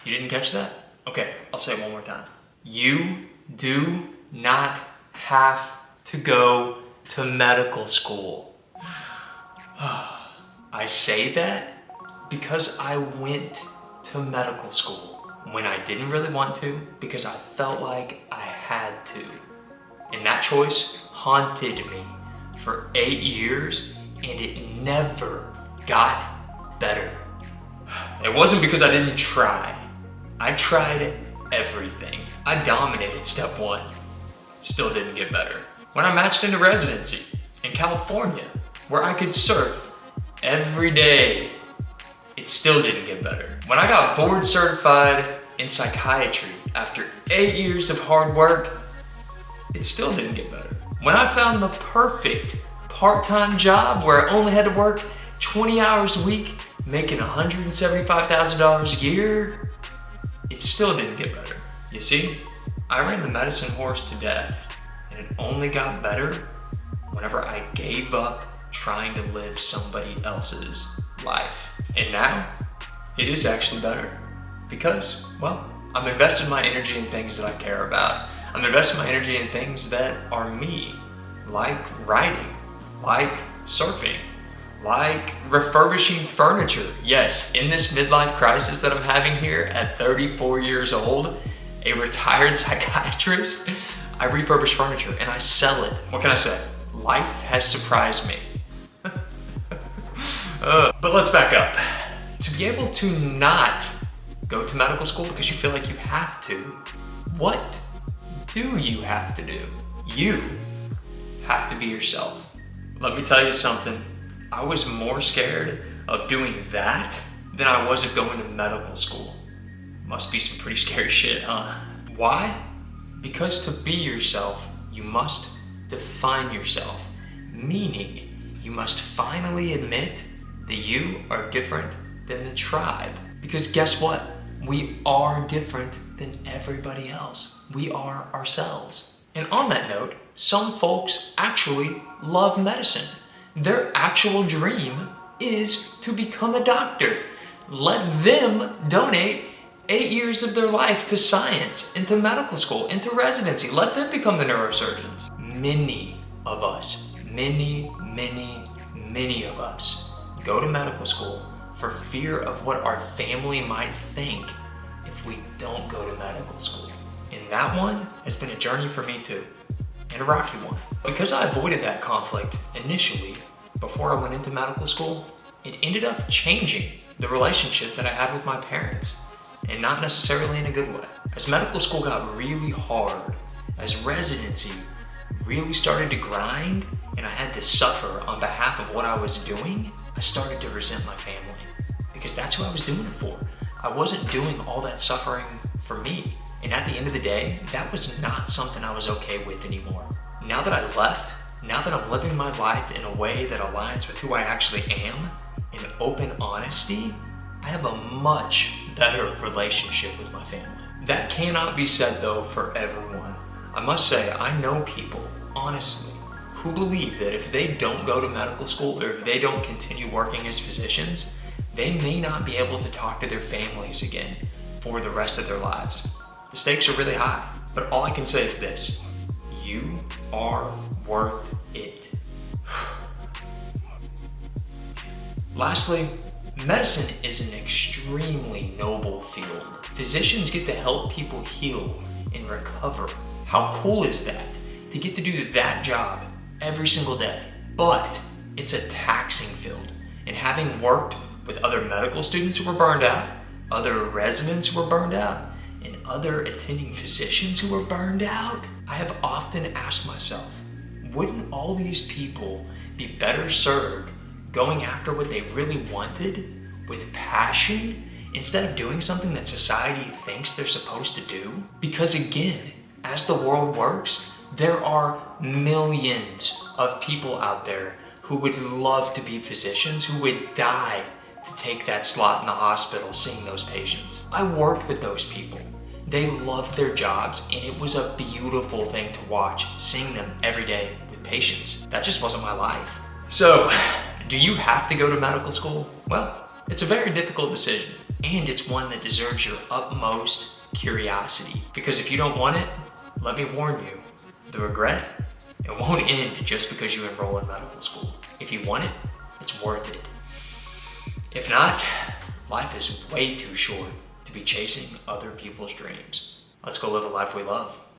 You didn't catch that? Okay, I'll say it one more time. You do not have to go to medical school. I say that because I went to medical school when I didn't really want to, because I felt like I had to. And that choice haunted me for 8 years, and it never got better. It wasn't because I didn't try. I tried everything. I dominated step 1. Still didn't get better. When I matched into residency in California, where I could surf every day, it still didn't get better. When I got board certified in psychiatry after 8 years of hard work, it still didn't get better. When I found the perfect part-time job where I only had to work 20 hours a week, making $175,000 a year, it still didn't get better. You see, I ran the medicine horse to death, and it only got better whenever I gave up trying to live somebody else's life. And now, it is actually better because, well, I'm investing my energy in things that I care about. I'm investing my energy in things that are me, like writing, like surfing, like refurbishing furniture. Yes, in this midlife crisis that I'm having here at 34 years old, a retired psychiatrist, I refurbish furniture and I sell it. What can I say? Life has surprised me. But let's back up. To be able to not go to medical school because you feel like you have to, what do you have to do? You have to be yourself. Let me tell you something. I was more scared of doing that than I was of going to medical school. Must be some pretty scary shit, huh? Why? Because to be yourself, you must define yourself, meaning you must finally admit that you are different than the tribe. Because guess what? We are different than everybody else. We are ourselves. And on that note, some folks actually love medicine. Their actual dream is to become a doctor. Let them donate 8 years of their life to science, into medical school, into residency. Let them become the neurosurgeons. Many of us, many of us go to medical school for fear of what our family might think if we don't go to medical school. And that one has been a journey for me too, and a rocky one. Because I avoided that conflict initially, before I went into medical school, it ended up changing the relationship that I had with my parents, and not necessarily in a good way. As medical school got really hard, as residency really started to grind, and I had to suffer on behalf of what I was doing, I started to resent my family, because that's who I was doing it for. I wasn't doing all that suffering for me. And at the end of the day, that was not something I was okay with anymore. Now that I left, now that I'm living my life in a way that aligns with who I actually am, in open honesty, I have a much better relationship with my family. That cannot be said though for everyone. I must say, I know people, honestly, who believe that if they don't go to medical school or if they don't continue working as physicians, they may not be able to talk to their families again for the rest of their lives. The stakes are really high, but all I can say is this: you are worth it. Lastly, medicine is an extremely noble field. Physicians get to help people heal and recover. How cool is that? To get to do that job every single day. But it's a taxing field. And having worked with other medical students who were burned out, other residents who were burned out, and other attending physicians who were burned out, I have often asked myself, wouldn't all these people be better served going after what they really wanted with passion instead of doing something that society thinks they're supposed to do? Because again, as the world works, there are millions of people out there who would love to be physicians, who would die to take that slot in the hospital seeing those patients. I worked with those people. They loved their jobs, and it was a beautiful thing to watch, seeing them every day with patients. That just wasn't my life. So, do you have to go to medical school? Well, it's a very difficult decision. and it's one that deserves your utmost curiosity. Because if you don't want it, let me warn you, the regret, it won't end just because you enroll in medical school. If you want it, it's worth it. If not, life is way too short to be chasing other people's dreams. Let's go live a life we love.